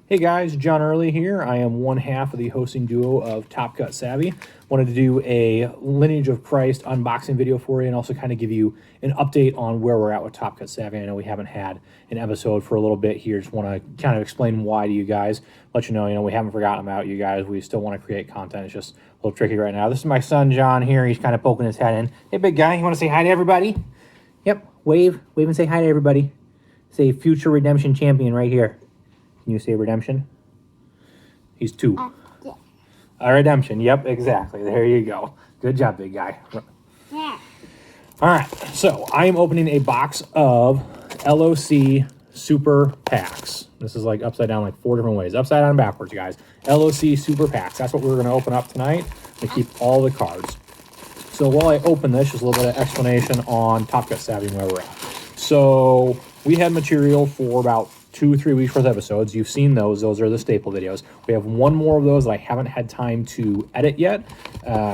Hey guys, John Early here. I am one half of the hosting duo of Top Cut Savvy. Wanted to do a Lineage of Christ unboxing video for you and also kind of give you an update on where we're at with Top Cut Savvy. I know we haven't had an episode for a little bit here. Just want to kind of explain why to you guys. Let you know, we haven't forgotten about you guys. We still want to create content. It's just a little tricky right now. This is my son, John, here. He's kind of poking his head in. Hey, big guy, you want to say hi to everybody? Yep, wave and say hi to everybody. Say future redemption champion right here. Can you say redemption? He's two. Yeah. Redemption. Yep, exactly. There you go. Good job, big guy. Yeah. All right. So I am opening a box of LoC Super Packs. This is like upside down, like 4 different ways. Upside down and backwards, guys. LoC Super Packs. That's what we're going to open up tonight to keep all the cards. So while I open this, just a little bit of explanation on Top Cut Savvy and where we're at. So we had material for about 2 or 3 weeks worth of episodes. You've seen those. Those are the staple videos. We have one more of those that I haven't had time to edit yet.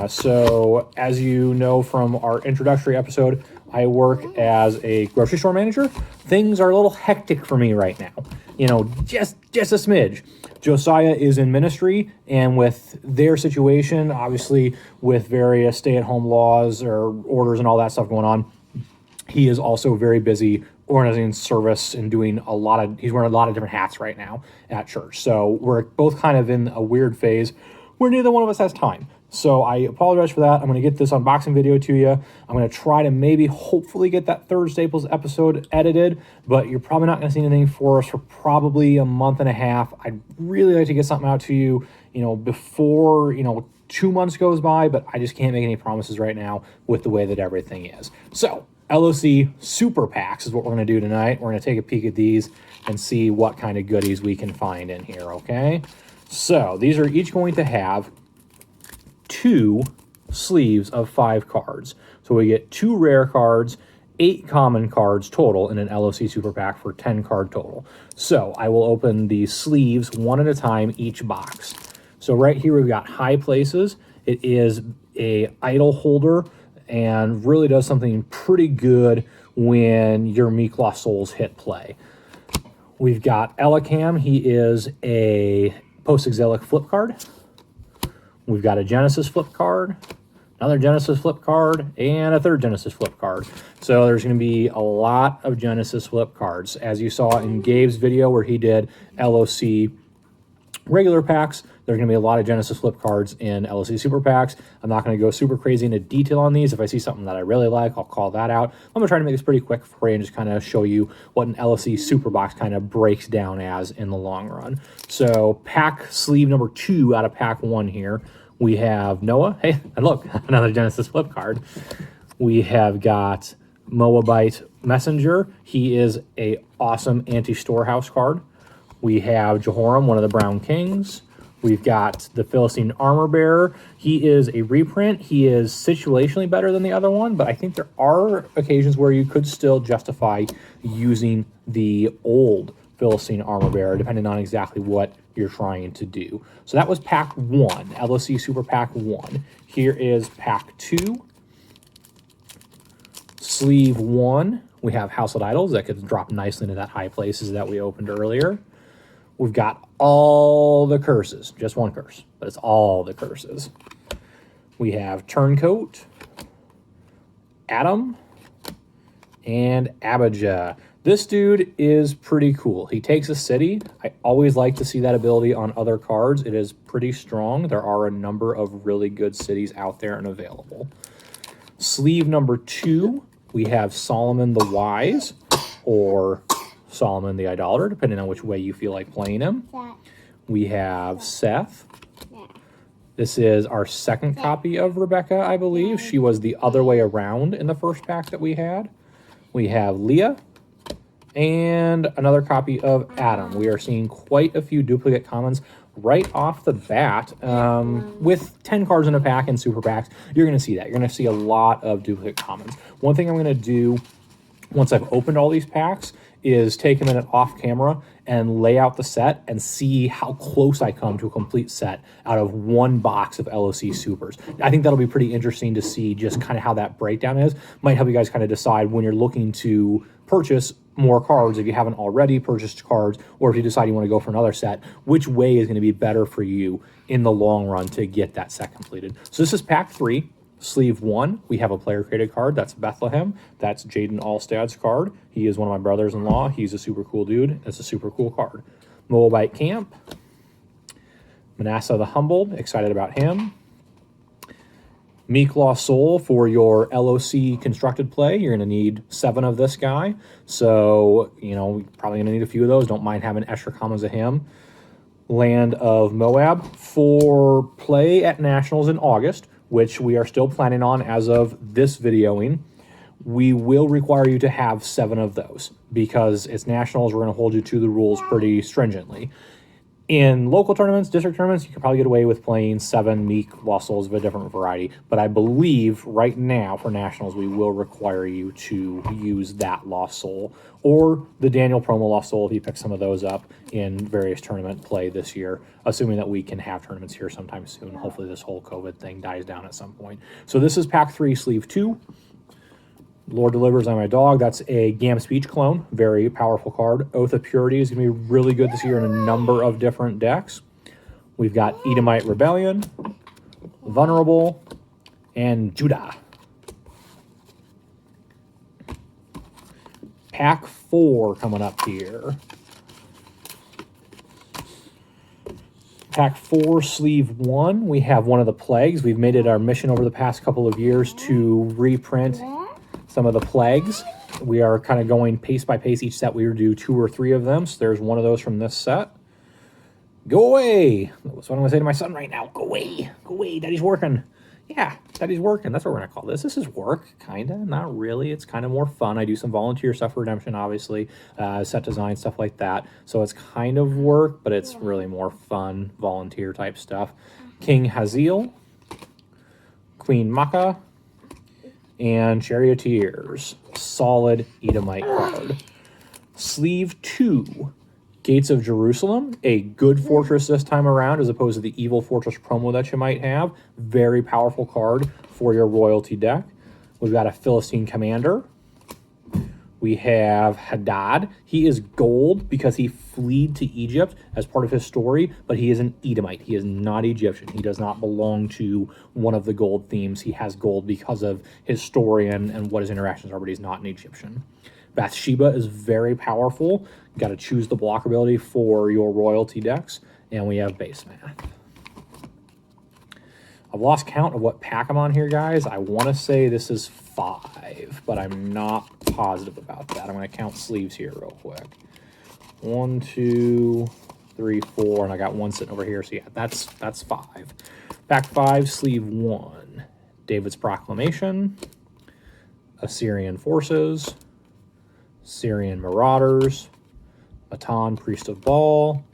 So as you know from our introductory episode, I work as a grocery store manager. Things are a little hectic for me right now. Just a smidge. Josiah is in ministry, and with their situation, obviously with various stay-at-home laws or orders and all that stuff going on, he is also very busy organizing service and doing he's wearing a lot of different hats right now at church. So we're both kind of in a weird phase where neither one of us has time. So I apologize for that. I'm going to get this unboxing video to you. I'm going to try to hopefully get that third Staples episode edited, but you're probably not going to see anything for us for probably a month and a half. I'd really like to get something out to you, before, 2 months goes by, but I just can't make any promises right now with the way that everything is. So LoC Super Packs is what we're going to do tonight. We're going to take a peek at these and see what kind of goodies we can find in here, okay? So these are each going to have 2 sleeves of 5 cards. So we get 2 rare cards, 8 common cards total in an LoC Super Pack for 10 card total. So I will open the sleeves one at a time each box. So right here we've got High Places. It is a idol holder and really does something pretty good when your Meek Lost Souls hit play. We've got Elicam. He is a post-exilic flip card. We've got a Genesis flip card, another Genesis flip card, and a third Genesis flip card. So there's going to be a lot of Genesis flip cards. As you saw in Gabe's video where he did LoC regular packs, there's going to be a lot of Genesis flip cards in LoC Super Packs. I'm not going to go super crazy into detail on these. If I see something that I really like, I'll call that out. I'm going to try to make this pretty quick for you and just kind of show you what an LoC Super Box kind of breaks down as in the long run. So pack sleeve number 2 out of pack 1 here. We have Noah. Hey, and look, another Genesis flip card. We have got Moabite Messenger. He is a awesome anti-storehouse card. We have Jehoram, one of the Brown Kings. We've got the Philistine Armor Bearer. He is a reprint. He is situationally better than the other one, but I think there are occasions where you could still justify using the old Philistine Armor Bearer, depending on exactly what you're trying to do. So that was pack 1, LoC Super Pack 1. Here is pack 2. Sleeve 1, we have Household Idols that could drop nicely into that High Places that we opened earlier. We've got all the curses, just one curse, but it's all the curses. We have Turncoat, Adam, and Abijah. This dude is pretty cool. He takes a city. I always like to see that ability on other cards. It is pretty strong. There are a number of really good cities out there and available. Sleeve number 2, we have Solomon the Wise, or Solomon the Idolater, depending on which way you feel like playing him. We have Seth. This is our second copy of Rebecca, I believe. She was the other way around in the first pack that we had. We have Leah and another copy of Adam. We are seeing quite a few duplicate commons right off the bat. With 10 cards in a pack and super packs, you're going to see that. You're going to see a lot of duplicate commons. One thing I'm going to do once I've opened all these packs is take a minute off camera and lay out the set and see how close I come to a complete set out of one box of LoC Supers. I think that'll be pretty interesting to see just kind of how that breakdown is. Might help you guys kind of decide when you're looking to purchase more cards if you haven't already purchased cards, or if you decide you want to go for another set, which way is going to be better for you in the long run to get that set completed. So this is pack 3, sleeve 1. We have a player created card. That's Bethlehem. That's Jaden Allstad's card. He is one of my brothers-in-law. He's a super cool dude. It's a super cool card. Moabite Camp. Manasseh the Humbled. Excited about him. Meek Lost Soul for your LoC constructed play. You're going to need 7 of this guy. So, you know, probably going to need a few of those. Don't mind having extra commons of him. Land of Moab for play at Nationals in August, which we are still planning on as of this videoing. We will require you to have 7 of those because it's Nationals. We're going to hold you to the rules pretty stringently. In local tournaments, district tournaments, you can probably get away with playing 7 Meek Lost Souls of a different variety. But I believe right now for Nationals, we will require you to use that Lost Soul or the Daniel promo Lost Soul if you pick some of those up in various tournament play this year, assuming that we can have tournaments here sometime soon. Hopefully this whole COVID thing dies down at some point. So this is pack 3, sleeve 2. Lord Delivers on My Dog. That's a Gam Speech clone. Very powerful card. Oath of Purity is going to be really good this year in a number of different decks. We've got Edomite Rebellion, Vulnerable, and Judah. Pack 4 coming up here. Pack 4, sleeve 1. We have one of the plagues. We've made it our mission over the past couple of years to reprint some of the plagues. We are kind of going pace by pace. Each set we do 2 or 3 of them. So there's one of those from this set. Go away. That's what I'm going to say to my son right now. Go away. Go away. Daddy's working. Yeah, Daddy's working. That's what we're going to call this. This is work, kind of. Not really. It's kind of more fun. I do some volunteer stuff for Redemption, obviously. Set design, stuff like that. So it's kind of work, but it's really more fun, volunteer type stuff. King Haziel. Queen Makkah. And Charioteers. Solid Edomite card. Sleeve 2. Gates of Jerusalem. A good fortress this time around as opposed to the evil fortress promo that you might have. Very powerful card for your royalty deck. We've got a Philistine commander. We have Hadad. He is gold because he fled to Egypt as part of his story, but he is an Edomite. He is not Egyptian. He does not belong to one of the gold themes. He has gold because of his story and what his interactions are, but he's not an Egyptian. Bathsheba is very powerful. You got to choose the block ability for your royalty decks, and we have base math. I've lost count of what pack I'm on here, guys. I want to say this is 5, but I'm not positive about that. I'm going to count sleeves here real quick. 1, 2, 3, 4, and I got one sitting over here. So yeah, that's 5. Pack 5, sleeve 1. David's Proclamation, Assyrian Forces, Syrian Marauders, Matan, Priest of Baal,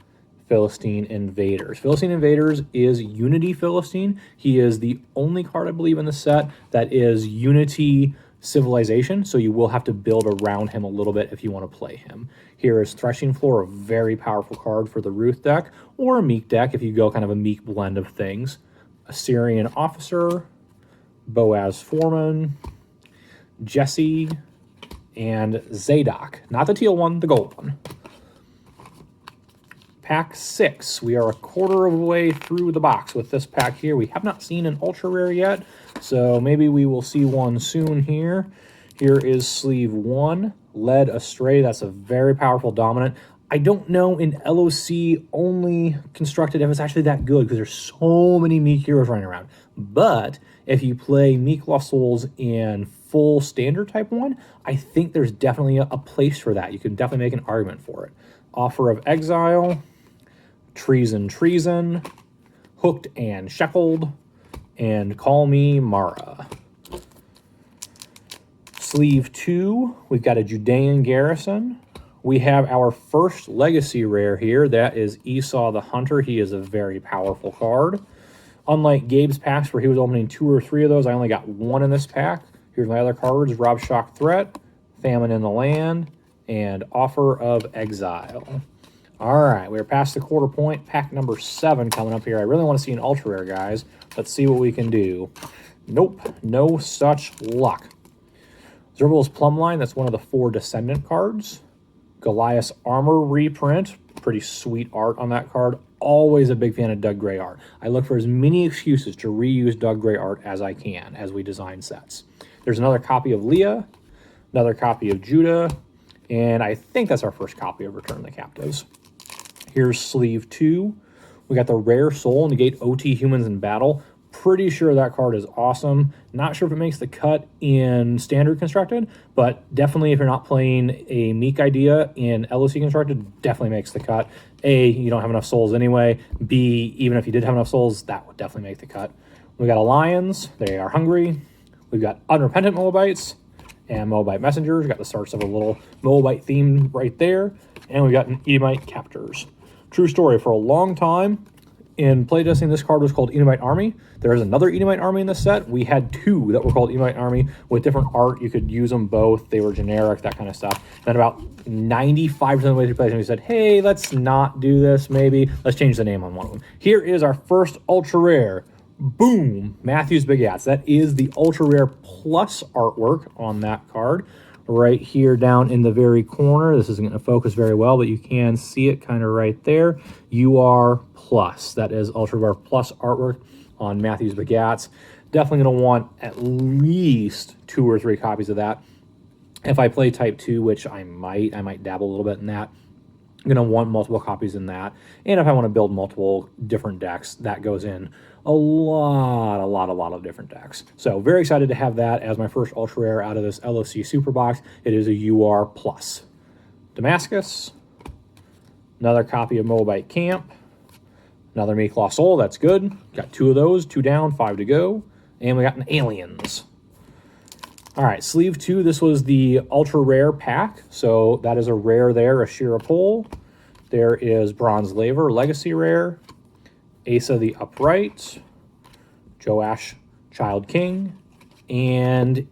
Philistine Invaders. Philistine Invaders is Unity Philistine. He is the only card, I believe, in the set that is Unity Civilization, so you will have to build around him a little bit if you want to play him. Here is Threshing Floor, a very powerful card for the Ruth deck, or a Meek deck if you go kind of a Meek blend of things. Assyrian Officer, Boaz Foreman, Jesse, and Zadok. Not the teal one, the gold one. Pack 6. We are a quarter of the way through the box with this pack here. We have not seen an ultra rare yet, so maybe we will see one soon here. Here is sleeve 1, Led Astray. That's a very powerful dominant. I don't know in LoC only constructed if it's actually that good because there's so many Meek heroes running around. But if you play Meek Lost Souls in full standard type 1, I think there's definitely a place for that. You can definitely make an argument for it. Offer of Exile, Treason, Hooked and Shackled, and Call Me Mara. Sleeve 2, we've got a Judean Garrison. We have our first Legacy rare here. That is Esau the Hunter. He is a very powerful card. Unlike Gabe's packs where he was opening 2 or 3 of those, I only got 1 in this pack. Here's my other cards: Rob Shock Threat, Famine in the Land, and Offer of Exile. All right, we're past the quarter point. Pack number 7 coming up here. I really want to see an ultra rare, guys. Let's see what we can do. Nope, no such luck. Zerbil's Plumb Line, that's one of the 4 Descendant cards. Goliath's Armor reprint. Pretty sweet art on that card. Always a big fan of Doug Gray art. I look for as many excuses to reuse Doug Gray art as I can as we design sets. There's another copy of Leah, another copy of Judah, and I think that's our first copy of Return of the Captives. Here's sleeve 2. We got the Rare Soul, negate OT humans in battle. Pretty sure that card is awesome. Not sure if it makes the cut in Standard Constructed, but definitely if you're not playing a Meek idea in LoC Constructed, definitely makes the cut. A, you don't have enough souls anyway. B, even if you did have enough souls, that would definitely make the cut. We got Lions. They are hungry. We've got Unrepentant Moabites and Moabite Messengers. Got the starts of a little Moabite theme right there. And we've got an Edomite Captors. True story, for a long time, in playtesting, this card was called Edomite Army. There is another Edomite Army in this set. We had 2 that were called Edomite Army with different art. You could use them both. They were generic, that kind of stuff. Then about 95% of the way through playtesting, we said, hey, let's not do this, maybe. Let's change the name on one of them. Here is our first ultra rare. Boom! Matthew's Big Hats. That is the ultra rare plus artwork on that card. Right here down in the very corner. This isn't going to focus very well, but you can see it kind of right there. UR Plus. That is Ultra Rare Plus artwork on Matthew's Bagats. Definitely going to want at least 2 or 3 copies of that. If I play Type 2, which I might dabble a little bit in that, I'm going to want multiple copies in that. And if I want to build multiple different decks, that goes in a lot of different decks. So very excited to have that as my first ultra rare out of this LoC Super Box. It is a UR Plus. Damascus. Another copy of Moabite Camp. Another Meek Lost Soul. That's good. Got 2 of those. 2 down, 5 to go. And we got an Aliens. All right, sleeve 2. This was the ultra rare pack. So that is a rare there, a Shira Pole. There is Bronze Laver, Legacy Rare. Asa the Upright, Joash Child King, and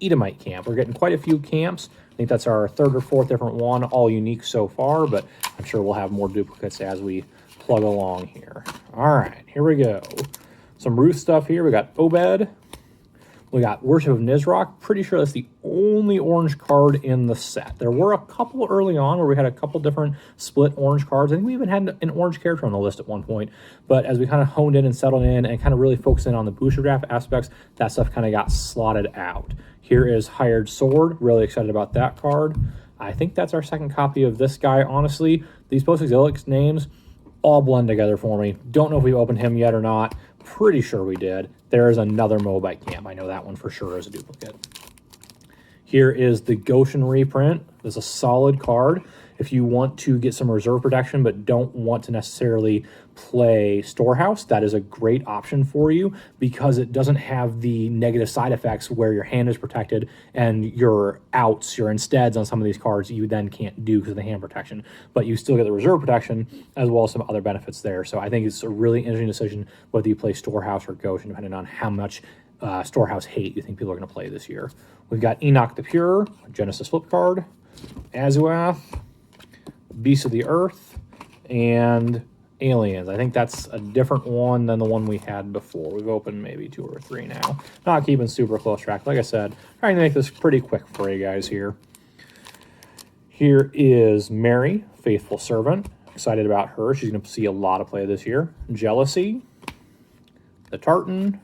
Edomite Camp. We're getting quite a few camps. I think that's our 3rd or 4th different one, all unique so far, but I'm sure we'll have more duplicates as we plug along here. All right, here we go. Some Ruth stuff here. We got Obed. We got Worship of Nizrock. Pretty sure that's the only orange card in the set. There were a couple early on where we had a couple different split orange cards. I think we even had an orange character on the list at one point. But as we kind of honed in and settled in and kind of really focused in on the booster draft aspects, that stuff kind of got slotted out. Here is Hired Sword. Really excited about that card. I think that's our 2nd copy of this guy, honestly. These post-exilic names all blend together for me. Don't know if we opened him yet or not. Pretty sure we did. There is another Moabite Camp. I know that one for sure is a duplicate. Here is the Goshen reprint. This is a solid card. If you want to get some reserve protection but don't want to necessarily play Storehouse, that is a great option for you because it doesn't have the negative side effects where your hand is protected and your outs, your insteads on some of these cards you then can't do because of the hand protection. But you still get the reserve protection as well as some other benefits there. So I think it's a really interesting decision whether you play Storehouse or Goshen, depending on how much Storehouse hate you think people are going to play this year. We've got Enoch the Pure, Genesis flip card, Azuath, Beast of the Earth, and Aliens. I think that's a different one than the one we had before. We've opened maybe 2 or 3 now. Not keeping super close track. Like I said, trying to make this pretty quick for you guys here. Here is Mary, Faithful Servant. Excited about her. She's going to see a lot of play this year. Jealousy, the Tartan,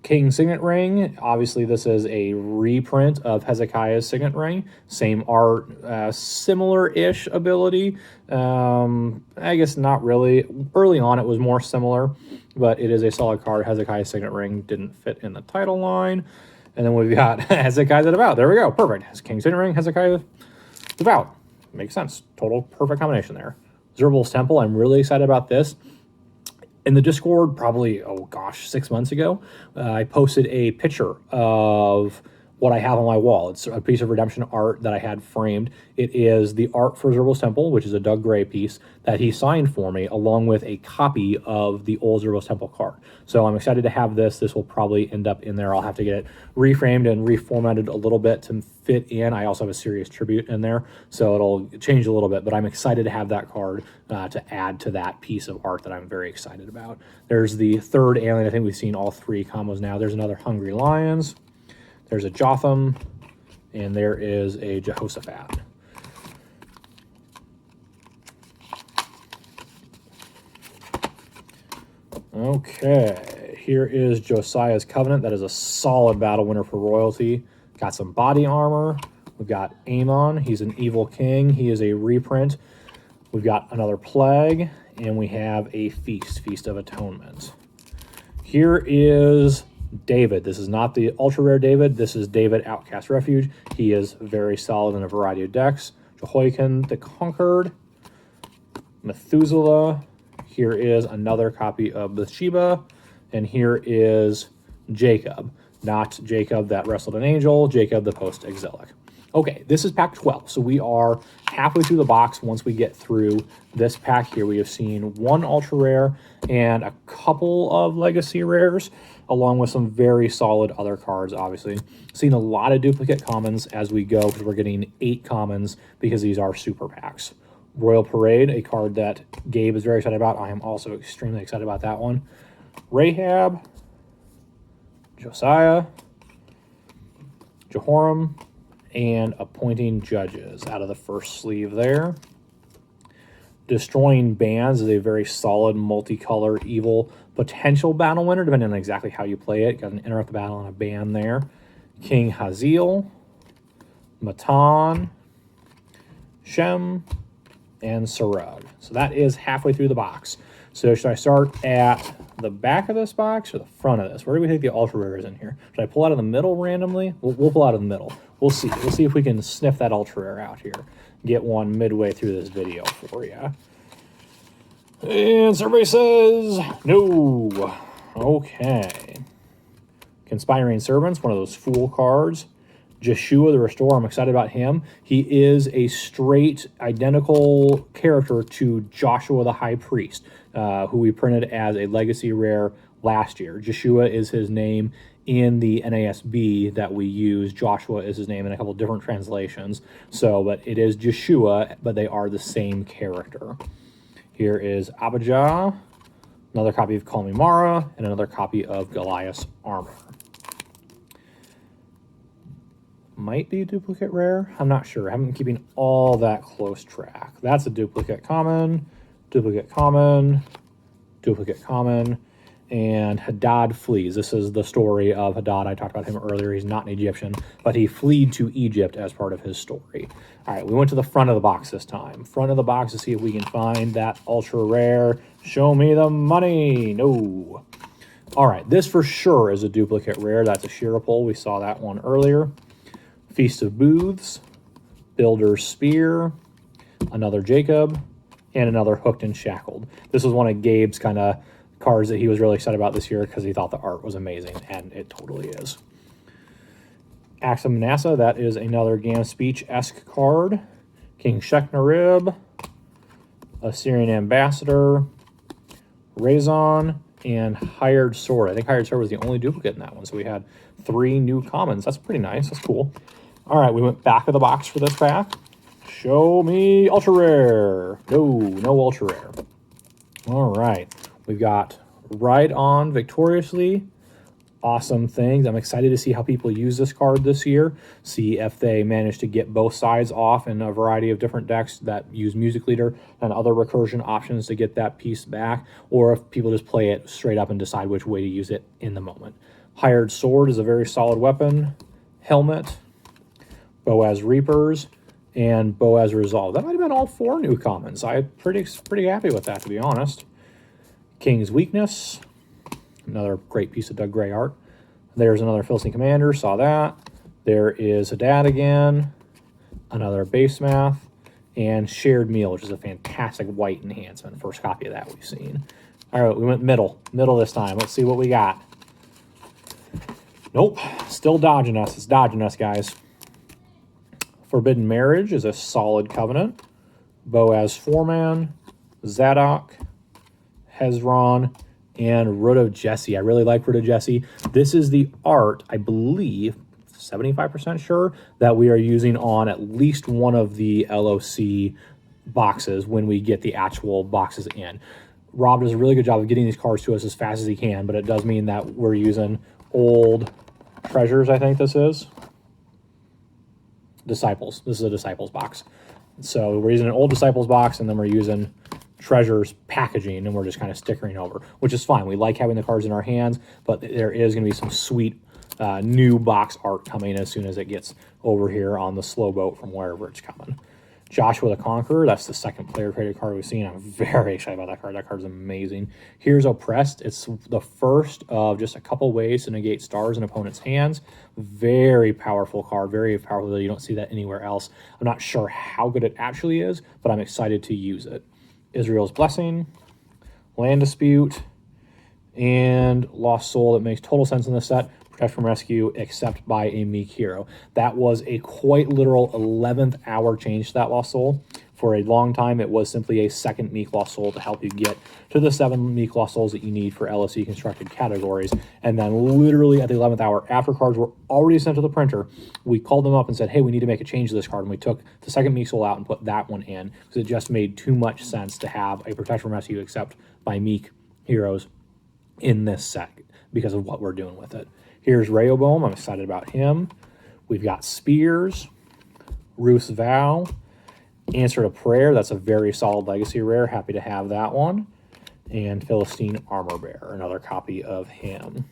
King Signet Ring. Obviously, this is a reprint of Hezekiah's Signet Ring. Same art, similar-ish ability. I guess not really. Early on, it was more similar, but it is a solid card. Hezekiah's Signet Ring didn't fit in the title line. And then we've got Hezekiah the Devout. There we go. Perfect. King Signet Ring, Hezekiah Devout. Makes sense. Total perfect combination there. Zerbul's Temple. I'm really excited about this. In the Discord, probably, 6 months ago, I posted a picture of what I have on my wall. It's a piece of redemption art that I had framed. It is the art for Zerbul's Temple, which is a Doug Gray piece that he signed for me, along with a copy of the old Zerbul's Temple card. So I'm excited to have this. This will probably end up in there. I'll have to get it reframed and reformatted a little bit to fit in. I also have a serious tribute in there, so it'll change a little bit, but I'm excited to have that card to add to that piece of art that I'm very excited about. There's the 3rd alien. I think we've seen all 3 combos now. There's another Hungry Lions. There's a Jotham, and there is a Jehoshaphat. Okay, here is Josiah's Covenant. That is a solid battle winner for royalty. Got some body armor. We've got Amon. He's an evil king. He is a reprint. We've got another Plague, and we have a Feast of Atonement. Here is David. This is not the ultra rare David. This is David Outcast Refuge. He is very solid in a variety of decks. Jehoiakim the Conquered. Methuselah. Here is another copy of Bathsheba. And here is Jacob. Not Jacob that wrestled an angel, Jacob the post-exilic. Okay, this is pack 12. So we are halfway through the box. Once we get through this pack here, we have seen one ultra rare and a couple of legacy rares, along with some very solid other cards, obviously. Seen a lot of duplicate commons as we go, because we're getting 8 commons because these are super packs. Royal Parade, a card that Gabe is very excited about. I am also extremely excited about that one. Rahab, Josiah, Jehoram, and Appointing Judges out of the first sleeve there. Destroying Bands is a very solid multicolor evil potential battle winner, depending on exactly how you play it. Got an interrupt the battle and a ban there. King Haziel, Matan, Shem, and Sarug. So that is halfway through the box. So should I start at the back of this box or the front of this? Where do we take the ultra rares in here? Should I pull out of the middle randomly? We'll pull out of the middle. We'll see. We'll see if we can sniff that ultra rare out here. Get one midway through this video for you. And survey says no. Okay. Conspiring Servants, one of those fool cards. Jeshua the Restorer, I'm excited about him. He is a straight identical character to Joshua the High Priest, who we printed as a legacy rare last year. Jeshua is his name in the NASB that we use. Joshua is his name in a couple different translations. So, but it is Jeshua, but they are the same character. Here is Abijah, another copy of Call Me Mara, and another copy of Goliath's Armor. Might be a duplicate rare. I'm not sure. I haven't been keeping all that close track. That's a duplicate common, duplicate common, duplicate common, and Hadad flees. This is the story of Hadad. I talked about him earlier. He's not an Egyptian, but he fled to Egypt as part of his story. All right, we went to the front of the box this time. Front of the box to see if we can find that ultra rare. Show me the money. No. All right, this for sure is a duplicate rare. That's a Shirapol. We saw that one earlier. Feast of Booths, Builder's Spear, another Jacob, and another Hooked and Shackled. This was one of Gabe's kind of cards that he was really excited about this year because he thought the art was amazing, and it totally is. Axe of Manasseh, that is another Gam Speech-esque card. King Shechnarib, Assyrian Ambassador, Razon, and Hired Sword. I think Hired Sword was the only duplicate in that one, so we had 3 new commons. That's pretty nice. That's cool. All right, we went back of the box for this pack. Show me ultra rare. No ultra rare. All right, we've got Ride On Victoriously. Awesome things. I'm excited to see how people use this card this year. See if they manage to get both sides off in a variety of different decks that use Music Leader and other recursion options to get that piece back, or if people just play it straight up and decide which way to use it in the moment. Hired Sword is a very solid weapon. Helmet, Boaz Reapers, and Boaz Resolve. That might have been all 4 new commons. I'm pretty happy with that, to be honest. King's Weakness, another great piece of Doug Gray art. There's another Philistine Commander, saw that. There is Hadad again, another Base Math, and Shared Meal, which is a fantastic white enhancement. First copy of that we've seen. All right, we went middle this time. Let's see what we got. Nope, still dodging us. It's dodging us, guys. Forbidden Marriage is a solid covenant. Boaz Foreman, Zadok, Hezron, and Root of Jesse. I really like Root of Jesse. This is the art, I believe, 75% sure, that we are using on at least one of the LoC boxes when we get the actual boxes in. Rob does a really good job of getting these cards to us as fast as he can, but it does mean that we're using old treasures, I think this is. Disciples. This is a Disciples box. So we're using an old Disciples box, and then we're using Treasures packaging, and we're just kind of stickering over, which is fine. We like having the cards in our hands, but there is going to be some sweet new box art coming as soon as it gets over here on the slow boat from wherever it's coming. Joshua the Conqueror, that's the second player created card we've seen. I'm very excited about that card. That card's amazing. Here's Oppressed. It's the first of just a couple ways to negate stars in opponent's hands. Very powerful card, very powerful. You don't see that anywhere else. I'm not sure how good it actually is, but I'm excited to use it. Israel's Blessing, Land Dispute, and Lost Soul. That makes total sense in this set. Protect from Rescue, except by a meek hero. That was a quite literal 11th hour change to that Lost Soul. For a long time, it was simply a second meek Lost Soul to help you get to the 7 meek Lost Souls that you need for LoC constructed categories. And then literally at the 11th hour, after cards were already sent to the printer, we called them up and said, hey, we need to make a change to this card. And we took the second meek soul out and put that one in because it just made too much sense to have a Protect from Rescue except by meek heroes in this set because of what we're doing with it. Here's Rehoboam. I'm excited about him. We've got Spears, Ruth's Vow, Answer to Prayer. That's a very solid legacy rare. Happy to have that one. And Philistine Armor Bearer, another copy of him.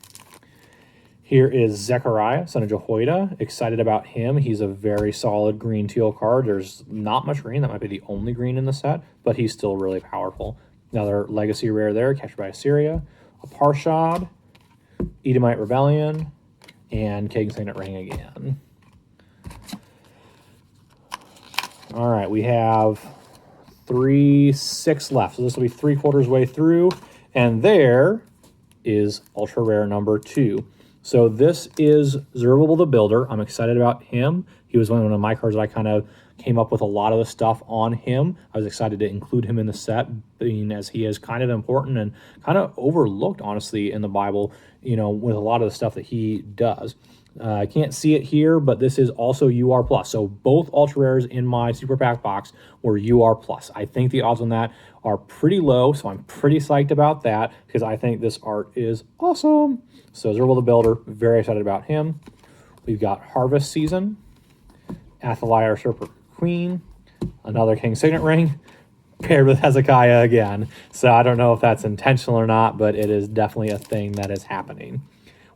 Here is Zechariah, son of Jehoiada. Excited about him. He's a very solid green teal card. There's not much green. That might be the only green in the set, but he's still really powerful. Another legacy rare there, captured by Assyria. A Parshad, Edomite Rebellion, and King's Signet Ring again. All right, we have 6 left. So this will be 3/4 way through. And there is ultra rare number 2. So this is Zerubbabel the Builder. I'm excited about him. He was one of my cards that I kind of came up with a lot of the stuff on him. I was excited to include him in the set, being as he is kind of important and kind of overlooked, honestly, in the Bible, you know, with a lot of the stuff that he does. I can't see it here, but this is also UR+. So both ultra rares in my Super Pack box were UR+. I think the odds on that are pretty low, so I'm pretty psyched about that because I think this art is awesome. So Zerubbabel the Builder, very excited about him. We've got Harvest Season, Athaliah Usurper Queen, another King's Signet Ring, paired with Hezekiah again. So I don't know if that's intentional or not, but it is definitely a thing that is happening.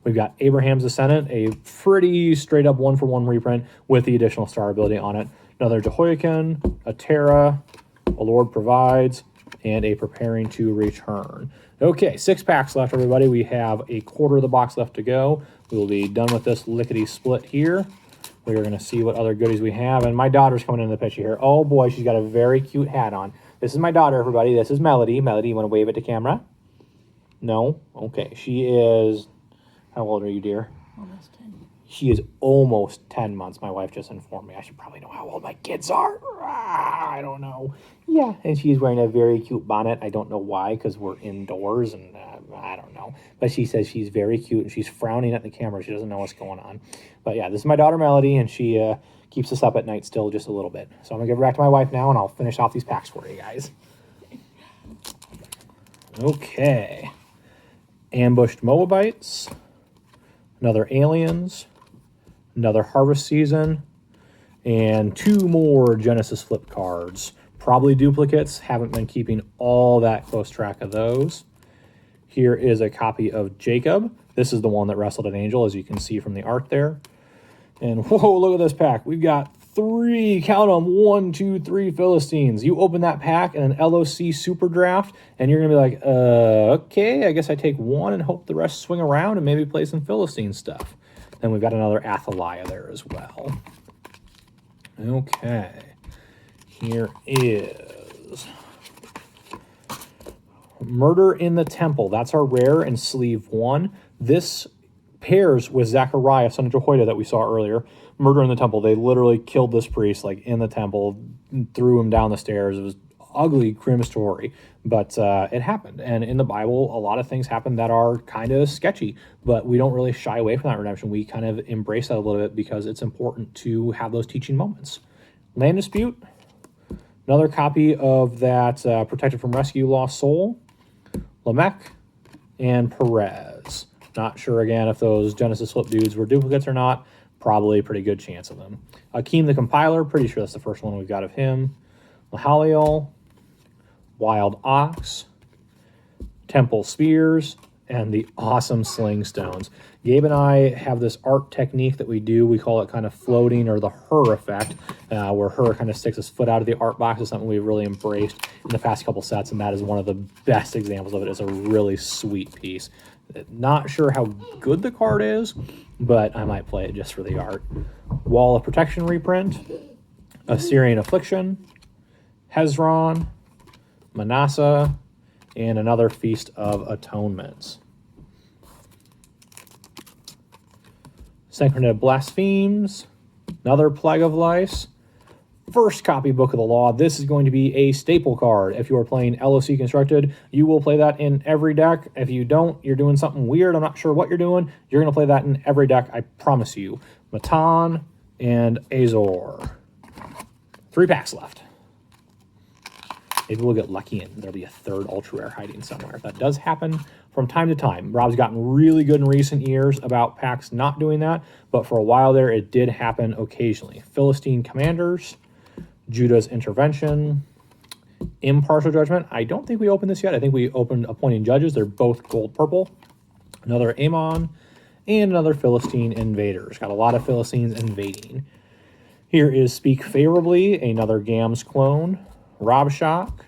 We've got Abraham's Descendant, a pretty straight up 1-for-1 reprint with the additional star ability on it. Another Jehoiakim, a Terra, a Lord Provides, and a Preparing to Return. Okay, 6 packs left, everybody. We have a quarter of the box left to go. We will be done with this lickety split here. We're going to see what other goodies we have. And my daughter's coming into the picture here. Oh boy, she's got a very cute hat on. This is my daughter, everybody. This is Melody. Melody, you want to wave at the camera? No? Okay. She is... How old are you, dear? Almost 10. She is almost 10 months. My wife just informed me. I should probably know how old my kids are. I don't know. Yeah, and she's wearing a very cute bonnet. I don't know why, because we're indoors, and I don't know. But she says she's very cute, and she's frowning at the camera. She doesn't know what's going on. But yeah, this is my daughter, Melody, and she keeps us up at night still just a little bit. So I'm going to give her back to my wife now, and I'll finish off these packs for you guys. Okay. Ambushed Moabites. Another Aliens, another Harvest Season, and 2 more Genesis flip cards. Probably duplicates. Haven't been keeping all that close track of those. Here is a copy of Jacob. This is the one that wrestled an angel, as you can see from the art there. And whoa, look at this pack. We've got 3, count them, 1, 2, 3 Philistines. You open that pack in an LoC Super Draft, and you're going to be like, okay, I guess I take 1 and hope the rest swing around and maybe play some Philistine stuff. Then we've got another Athaliah there as well. Okay. Here is Murder in the Temple. That's our rare in sleeve 1. This pairs with Zechariah, son of Jehoiada, that we saw earlier. Murder in the Temple. They literally killed this priest, like, in the temple, threw him down the stairs. It was ugly, grim story, but it happened. And in the Bible, a lot of things happen that are kind of sketchy, but we don't really shy away from that redemption. We kind of embrace that a little bit because it's important to have those teaching moments. Land Dispute. Another copy of that Protected from Rescue Lost Soul. Lamech and Perez. Not sure, again, if those Genesis flip dudes were duplicates or not. Probably a pretty good chance of them. Akeem the Compiler, pretty sure that's the first one we've got of him. Mahaliel, Wild Ox, Temple Spears, and the awesome Sling Stones. Gabe and I have this art technique that we do. We call it kind of floating, or the Her effect, where Her kind of sticks his foot out of the art box. Is something we've really embraced in the past couple sets, and that is one of the best examples of it. It's a really sweet piece. Not sure how good the card is, but I might play it just for the art. Wall of Protection reprint, Assyrian Affliction, Hezron, Manasseh, and another Feast of Atonements. Synchronid Blasphemes, another Plague of Lice. First copy Book of the Law. This is going to be a staple card. If you are playing LoC Constructed, you will play that in every deck. If you don't, you're doing something weird. I'm not sure what you're doing. You're going to play that in every deck, I promise you. Matan and Azor. 3 packs left. Maybe we'll get lucky and there'll be a third ultra rare hiding somewhere. If that does happen from time to time. Rob's gotten really good in recent years about packs not doing that, but for a while there, it did happen occasionally. Philistine Commanders, Judah's Intervention, Impartial Judgment. I don't think we opened this yet. I think we opened Appointing Judges. They're both gold purple. Another Amon, and another Philistine Invaders. Got a lot of Philistines invading. Here is Speak Favorably, another Gams clone. Rob Shock,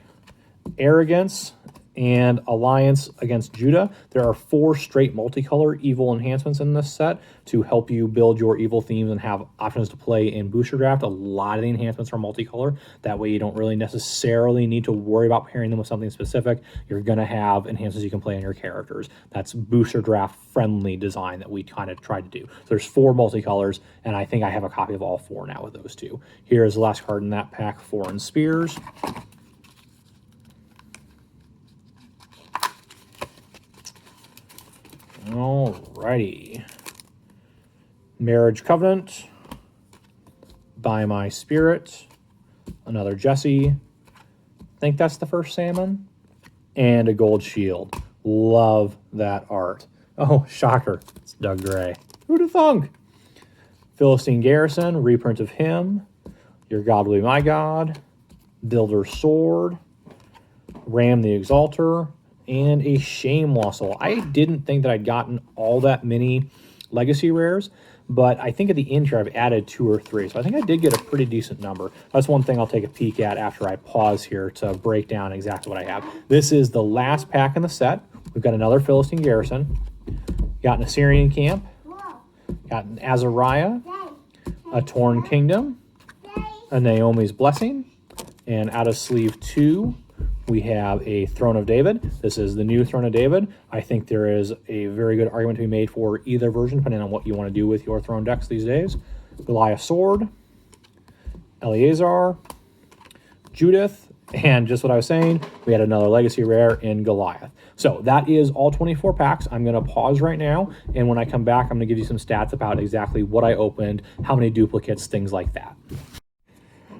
Arrogance, and Alliance Against Judah. There are 4 straight multicolor evil enhancements in this set to help you build your evil themes and have options to play in Booster Draft. A lot of the enhancements are multicolor. That way you don't really necessarily need to worry about pairing them with something specific. You're going to have enhancements you can play on your characters. That's Booster Draft friendly design that we kind of tried to do. So there's 4 multicolors, and I think I have a copy of all 4 now with those 2. Here is the last card in that pack, Foreign Spears. Alrighty. Marriage Covenant, By My Spirit, another Jesse, I think that's the first salmon, and a gold shield. Love that art. Oh, shocker, it's Doug Gray. Who'd have thunk? Philistine Garrison, reprint of him, Your God Will Be My God, Builder's Sword, Ram the Exalter, and a Shame Wassel. I didn't think that I'd gotten all that many legacy rares, but I think at the end here I've added 2 or 3, so I think I did get a pretty decent number. That's one thing I'll take a peek at after I pause here to break down exactly what I have. This is the last pack in the set. We've got another Philistine Garrison, got an Assyrian Camp, got an Azariah, a Torn Kingdom, a Naomi's Blessing, and out of sleeve 2, we have a Throne of David. This is the new Throne of David. I think there is a very good argument to be made for either version, depending on what you want to do with your throne decks these days. Goliath Sword, Eleazar, Judith, and just what I was saying, we had another legacy rare in Goliath. So that is all 24 packs. I'm going to pause right now, and when I come back, I'm going to give you some stats about exactly what I opened, how many duplicates, things like that.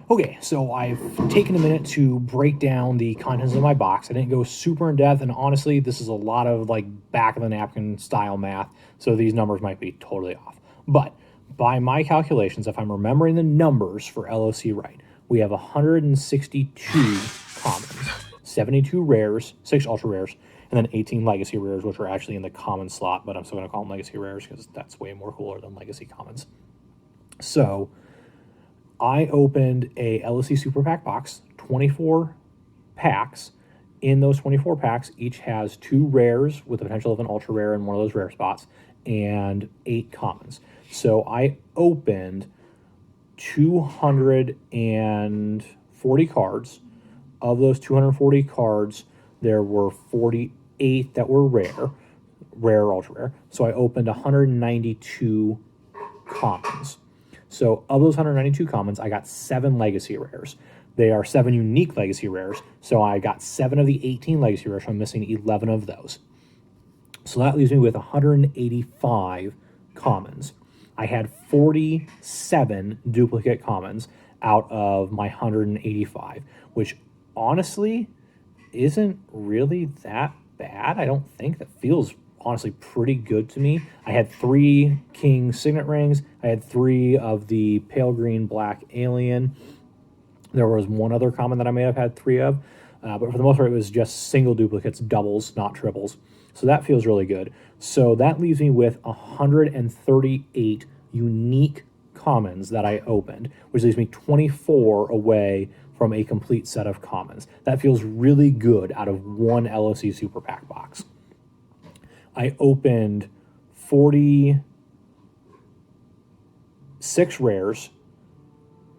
Okay, so I've taken a minute to break down the contents of my box. I didn't go super in depth, and honestly, this is a lot of like back of the napkin style math, so these numbers might be totally off. But by my calculations, if I'm remembering the numbers for LoC right, we have 162 commons, 72 rares, 6 ultra rares, and then 18 legacy rares, which are actually in the common slot, but I'm still going to call them legacy rares because that's way more cooler than legacy commons. So I opened a LoC Super Pack box, 24 packs. In those 24 packs, each has 2 rares with the potential of an ultra rare in one of those rare spots, and 8 commons. So I opened 240 cards. Of those 240 cards, there were 48 that were rare or ultra rare. So I opened 192 commons. So of those 192 commons, I got 7 legacy rares. They are 7 unique legacy rares. So I got 7 of the 18 legacy rares. So I'm missing 11 of those. So that leaves me with 185 commons. I had 47 duplicate commons out of my 185, which honestly isn't really that bad. I don't think that feels honestly pretty good to me. I had 3 King Signet Rings. I had 3 of the Pale Green Black Alien. There was one other common that I may have had 3 of. But for the most part, it was just single duplicates, doubles, not triples. So that feels really good. So that leaves me with 138 unique commons that I opened, which leaves me 24 away from a complete set of commons. That feels really good out of one LoC Super Pack box. I opened 46 rares,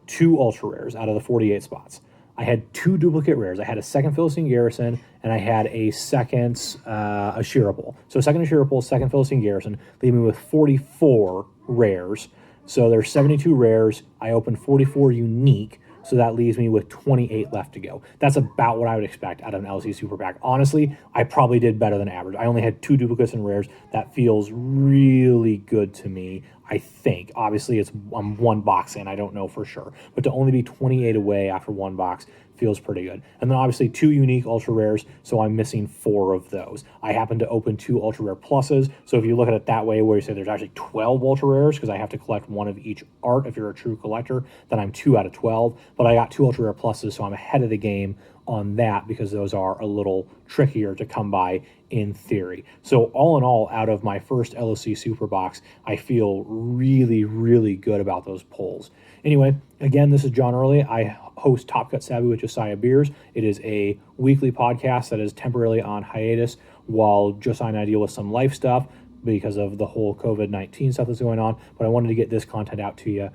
2 ultra rares out of the 48 spots. I had 2 duplicate rares. I had a second Philistine Garrison, and I had a second Ashirable. So second Ashirable, second Philistine Garrison, leaving me with 44 rares. So there's 72 rares. I opened 44 unique, so that leaves me with 28 left to go. That's about what I would expect out of an LoC Super Pack. Honestly, I probably did better than average. I only had 2 duplicates and rares. That feels really good to me, I think. Obviously, I'm one box in. I don't know for sure. But to only be 28 away after one box feels pretty good. And then obviously 2 unique ultra rares, so I'm missing 4 of those. I happen to open 2 ultra rare pluses, so if you look at it that way, where you say there's actually 12 ultra rares, because I have to collect 1 of each art if you're a true collector, then I'm 2 out of 12. But I got 2 ultra rare pluses, so I'm ahead of the game on that, because those are a little trickier to come by in theory. So all in all, out of my first LoC Super Box, I feel really, really good about those pulls. Anyway, again, this is John Early. I host Top Cut Savvy with Josiah Beers. It is a weekly podcast that is temporarily on hiatus while Josiah and I deal with some life stuff because of the whole COVID-19 stuff that's going on. But I wanted to get this content out to you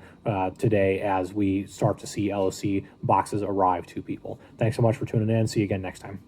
today as we start to see LoC boxes arrive to people. Thanks so much for tuning in. See you again next time.